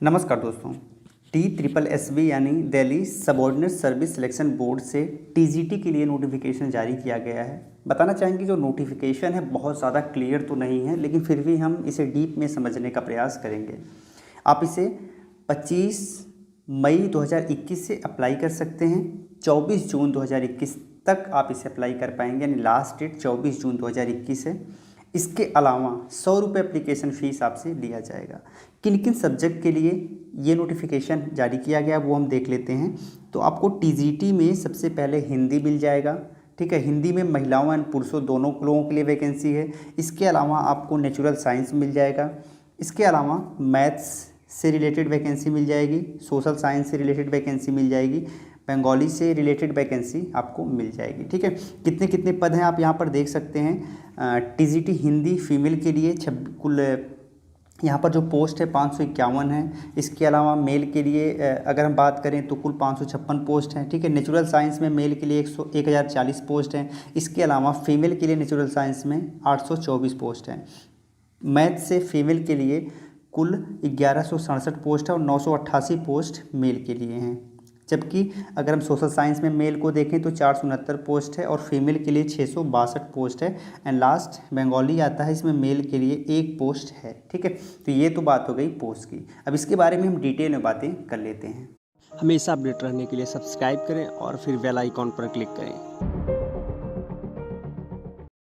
नमस्कार दोस्तों। DSSB यानी Delhi subordinate service selection board से TGT के लिए नोटिफिकेशन जारी किया गया है। बताना चाहेंगे जो नोटिफिकेशन है बहुत ज़्यादा क्लियर तो नहीं है, लेकिन फिर भी हम इसे डीप में समझने का प्रयास करेंगे। आप इसे 25 मई 2021 से अप्लाई कर सकते हैं। 24 जून 2021 तक आप इसे अप्लाई कर पाएंगे, यानी लास्ट डेट 24 जून 2021 है। इसके अलावा 100 रुपये एप्लीकेशन फ़ीस आपसे लिया जाएगा। किन किन सब्जेक्ट के लिए ये नोटिफिकेशन जारी किया गया वो हम देख लेते हैं। तो आपको TGT में सबसे पहले हिंदी मिल जाएगा, ठीक है। हिंदी में महिलाओं एंड पुरुषों दोनों लोगों के लिए वैकेंसी है। इसके अलावा आपको नेचुरल साइंस मिल जाएगा। इसके अलावा मैथ्स से रिलेटेड वैकेंसी मिल जाएगी, सोशल साइंस से रिलेटेड वैकेंसी मिल जाएगी, बंगाली से रिलेटेड वैकेंसी आपको मिल जाएगी, ठीक है। कितने कितने पद हैं आप यहाँ पर देख सकते हैं। TGT हिंदी फीमेल के लिए कुल यहाँ पर जो पोस्ट है 551 है। इसके अलावा मेल के लिए अगर हम बात करें तो कुल 556 पोस्ट हैं, ठीक है। नेचुरल साइंस में मेल के लिए 1040 पोस्ट हैं। इसके अलावा फीमेल के लिए नेचुरल साइंस में 824 पोस्ट हैं। मैथ से फीमेल के लिए कुल 1167 पोस्ट है और 988 पोस्ट मेल के लिए हैं। जबकि अगर हम सोशल साइंस में मेल को देखें तो 469 पोस्ट है और फीमेल के लिए 662 पोस्ट है। एंड लास्ट बंगाली आता है, इसमें मेल के लिए 1 पोस्ट है, ठीक है। तो ये तो बात हो गई पोस्ट की। अब इसके बारे में हम डिटेल में बातें कर लेते हैं। हमेशा अपडेट रहने के लिए सब्सक्राइब करें और फिर बेल आइकॉन पर क्लिक करें।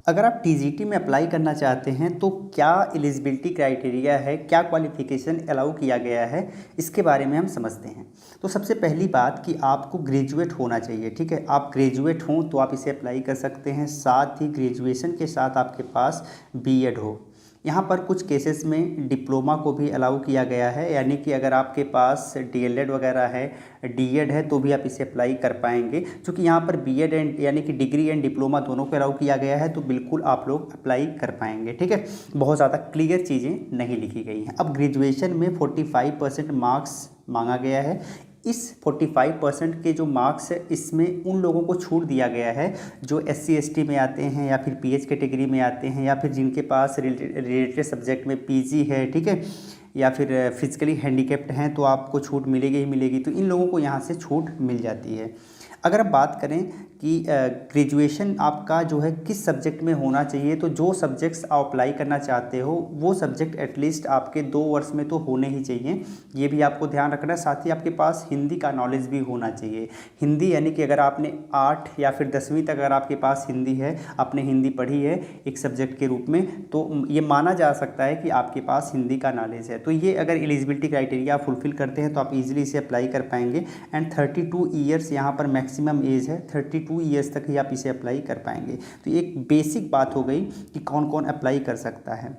अगर आप TGT में अप्लाई करना चाहते हैं तो क्या एलिजिबिलिटी क्राइटेरिया है, क्या क्वालिफ़िकेशन अलाउ किया गया है, इसके बारे में हम समझते हैं। तो सबसे पहली बात कि आपको ग्रेजुएट होना चाहिए, ठीक है। आप ग्रेजुएट हों तो आप इसे अप्लाई कर सकते हैं। साथ ही ग्रेजुएशन के साथ आपके पास B.Ed हो। यहाँ पर कुछ केसेस में डिप्लोमा को भी अलाउ किया गया है, यानी कि अगर आपके पास DLED वगैरह है, D.Ed है तो भी आप इसे अप्लाई कर पाएंगे। क्योंकि यहाँ पर B.Ed एंड यानी कि डिग्री एंड डिप्लोमा दोनों को अलाउ किया गया है, तो बिल्कुल आप लोग अप्लाई कर पाएंगे, ठीक है। बहुत ज़्यादा क्लियर चीज़ें नहीं लिखी गई हैं। अब ग्रेजुएशन में 45% मार्क्स मांगा गया है। इस 45% के जो मार्क्स है इसमें उन लोगों को छूट दिया गया है जो SC ST में आते हैं या फिर PH कैटेगरी में आते हैं या फिर जिनके पास रिलेटेड सब्जेक्ट में PG है, ठीक है, या फिर फिजिकली हैंडीकैप्ड हैं तो आपको छूट मिलेगी ही मिलेगी। तो इन लोगों को यहाँ से छूट मिल जाती है। अगर आप बात करें कि ग्रेजुएशन आपका जो है किस सब्जेक्ट में होना चाहिए, तो जो सब्जेक्ट्स आप अप्लाई करना चाहते हो वो सब्जेक्ट एटलीस्ट आपके 2 वर्ष में तो होने ही चाहिए, ये भी आपको ध्यान रखना है। साथ ही आपके पास हिंदी का नॉलेज भी होना चाहिए। हिंदी यानी कि अगर आपने 8 या फिर 10वीं तक अगर आपके पास हिंदी है, आपने हिंदी पढ़ी है एक सब्जेक्ट के रूप में, तो ये माना जा सकता है कि आपके पास हिंदी का नॉलेज है। तो ये अगर एलिजिबिलिटी क्राइटेरिया आप फुलफिल करते हैं तो आप इजीली इसे अप्लाई कर पाएंगे। एंड 32 ईयर्स यहाँ पर मैक्सिमम एज है, 32 ईयर्स तक ही आप इसे अप्लाई कर पाएंगे। तो एक बेसिक बात हो गई कि कौन कौन अप्लाई कर सकता है।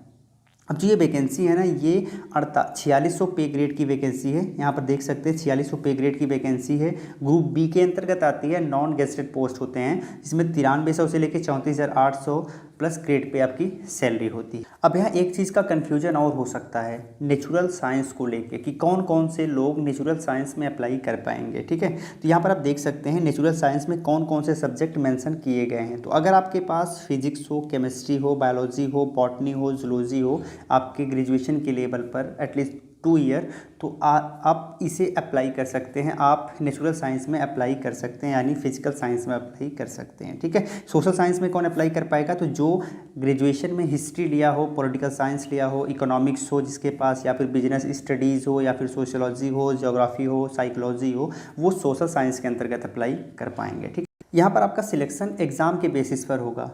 अब जो ये वैकेंसी है ना, ये 4600 पे ग्रेड की वैकेंसी है। यहाँ पर देख सकते हैं 4600 पे ग्रेड की वैकेंसी है। ग्रुप B के अंतर्गत आती है। नॉन गेस्टेड पोस्ट होते हैं जिसमें 9300 से लेकर 34,800 प्लस ग्रेड पे आपकी सैलरी होती है। अब यहाँ एक चीज़ का कन्फ्यूजन और हो सकता है नेचुरल साइंस को लेके कि कौन कौन से लोग नेचुरल साइंस में अप्लाई कर पाएंगे, ठीक है। तो यहाँ पर आप देख सकते हैं नेचुरल साइंस में कौन कौन से सब्जेक्ट मेंशन किए गए हैं। तो अगर आपके पास फिजिक्स हो, केमिस्ट्री हो, बायोलॉजी हो, बॉटनी हो, जूलॉजी हो आपके ग्रेजुएशन के लेवल पर एटलीस्ट 2 ईयर, तो आप इसे अप्लाई कर सकते हैं। आप नेचुरल साइंस में अप्लाई कर सकते हैं, यानी फिजिकल साइंस में अप्लाई कर सकते हैं, ठीक है। सोशल साइंस में कौन अप्लाई कर पाएगा, तो जो ग्रेजुएशन में हिस्ट्री लिया हो, पॉलिटिकल साइंस लिया हो, इकोनॉमिक्स हो जिसके पास, या फिर बिजनेस स्टडीज़ हो, या फिर सोशियोलॉजी हो, ज्योग्राफी हो, साइकोलॉजी हो, वो सोशल साइंस के अंतर्गत अप्लाई कर पाएंगे, ठीक है। यहाँ पर आपका सिलेक्शन एग्ज़ाम के बेसिस पर होगा।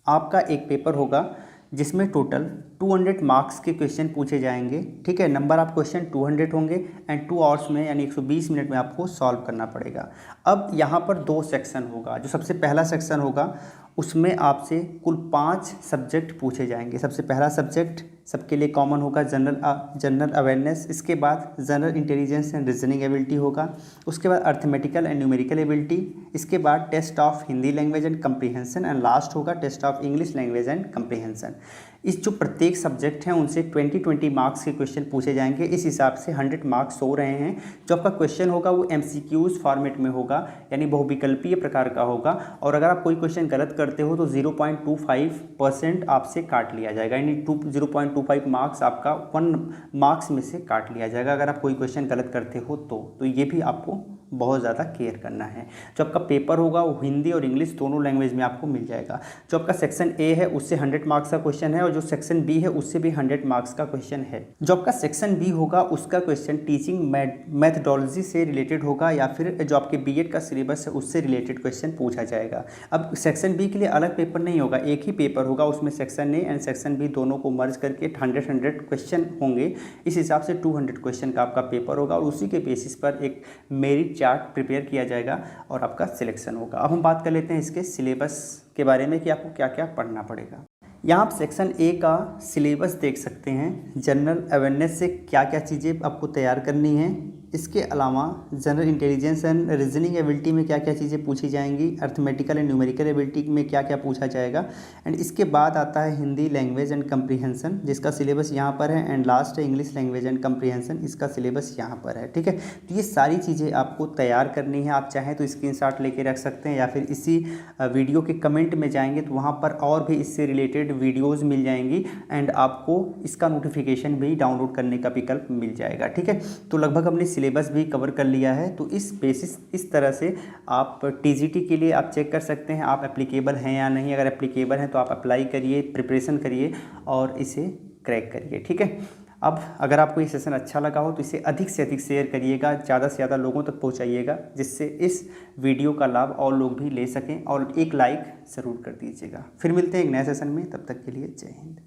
आपका एक पेपर होगा जिसमें टोटल 200 मार्क्स के क्वेश्चन पूछे जाएंगे, ठीक है। नंबर ऑफ क्वेश्चन 200 होंगे एंड 2 आवर्स में यानी 120 मिनट में आपको सॉल्व करना पड़ेगा। अब यहाँ पर 2 सेक्शन होगा। जो सबसे पहला सेक्शन होगा उसमें आपसे कुल 5 सब्जेक्ट पूछे जाएंगे। सबसे पहला सब्जेक्ट सबके लिए कॉमन होगा जनरल अवेयरनेस। इसके बाद general intelligence and reasoning ability होगा। उसके बाद अर्थमेटिकल एंड न्यूमेरिकल एबिलिटी। इसके बाद test of Hindi language and comprehension and last होगा test of English language and comprehension. इस जो प्रत्येक सब्जेक्ट हैं उनसे 20-20 मार्क्स के क्वेश्चन पूछे जाएंगे। इस हिसाब से 100 मार्क्स हो रहे हैं। जो आपका क्वेश्चन होगा वो MCQs फॉर्मेट में होगा, यानी बहुविकल्पीय प्रकार का होगा। और अगर आप कोई क्वेश्चन गलत करते हो तो 0.25% आपसे काट लिया जाएगा, यानी 0.25 मार्क्स आपका 1 मार्क्स में से काट लिया जाएगा अगर आप कोई क्वेश्चन गलत करते हो तो ये भी आपको बहुत ज़्यादा केयर करना है। जो आपका पेपर होगा वो हिंदी और इंग्लिश दोनों लैंग्वेज में आपको मिल जाएगा। जो आपका सेक्शन ए है उससे 100 मार्क्स का क्वेश्चन है, और जो सेक्शन बी है उससे भी 100 मार्क्स का क्वेश्चन है। जो आपका सेक्शन बी होगा उसका क्वेश्चन टीचिंग मैथडोलॉजी से रिलेटेड होगा, या फिर जो आपके बीएड का सिलेबस है उससे रिलेटेड क्वेश्चन पूछा जाएगा। अब सेक्शन बी के लिए अलग पेपर नहीं होगा, एक ही पेपर होगा, उसमें section A and section B दोनों को मर्ज करके 100 क्वेश्चन होंगे। इस हिसाब से 200 क्वेश्चन का आपका पेपर होगा, और उसी के बेसिस पर एक मेरिट चार्ट प्रिपेयर किया जाएगा और आपका सिलेक्शन होगा। अब हम बात कर लेते हैं इसके सिलेबस के बारे में कि आपको क्या क्या पढ़ना पड़ेगा। यहाँ आप सेक्शन ए का सिलेबस देख सकते हैं। जनरल अवेयरनेस से क्या क्या चीज़ें आपको तैयार करनी है, इसके अलावा general intelligence and reasoning ability में क्या क्या चीज़ें पूछी जाएंगी, अर्थमेटिकल एंड न्यूमेरिकल एबिलिटी में क्या क्या पूछा जाएगा, एंड इसके बाद आता है हिंदी लैंग्वेज एंड कंप्रीहेंशन जिसका सिलेबस यहाँ पर है, एंड लास्ट है इंग्लिश लैंग्वेज एंड कंप्रीहेंशन, इसका सिलेबस यहाँ पर है। ठीक है, तो ये सारी चीज़ें आपको तैयार करनी है। आप चाहें तो स्क्रीनशॉट लेके रख सकते हैं, या फिर इसी वीडियो के कमेंट में जाएंगे तो वहाँ पर और भी इससे रिलेटेड वीडियोज़ मिल जाएंगी, एंड आपको इसका नोटिफिकेशन भी डाउनलोड करने का विकल्प मिल जाएगा। ठीक है, तो लगभग हमने सिलेबस भी कवर कर लिया है। तो इस तरह से आप टीजीटी के लिए आप चेक कर सकते हैं आप एप्लीकेबल हैं या नहीं। अगर एप्लीकेबल हैं तो आप अप्लाई करिए, प्रिपरेशन करिए और इसे क्रैक करिए। ठीक है, अब अगर आपको ये सेशन अच्छा लगा हो तो इसे अधिक से अधिक शेयर करिएगा, ज़्यादा से ज़्यादा लोगों तक पहुंचाइएगा, जिससे इस वीडियो का लाभ और लोग भी ले सकें, और एक लाइक ज़रूर कर दीजिएगा। फिर मिलते हैं एक नए सेशन में, तब तक के लिए जय हिंद।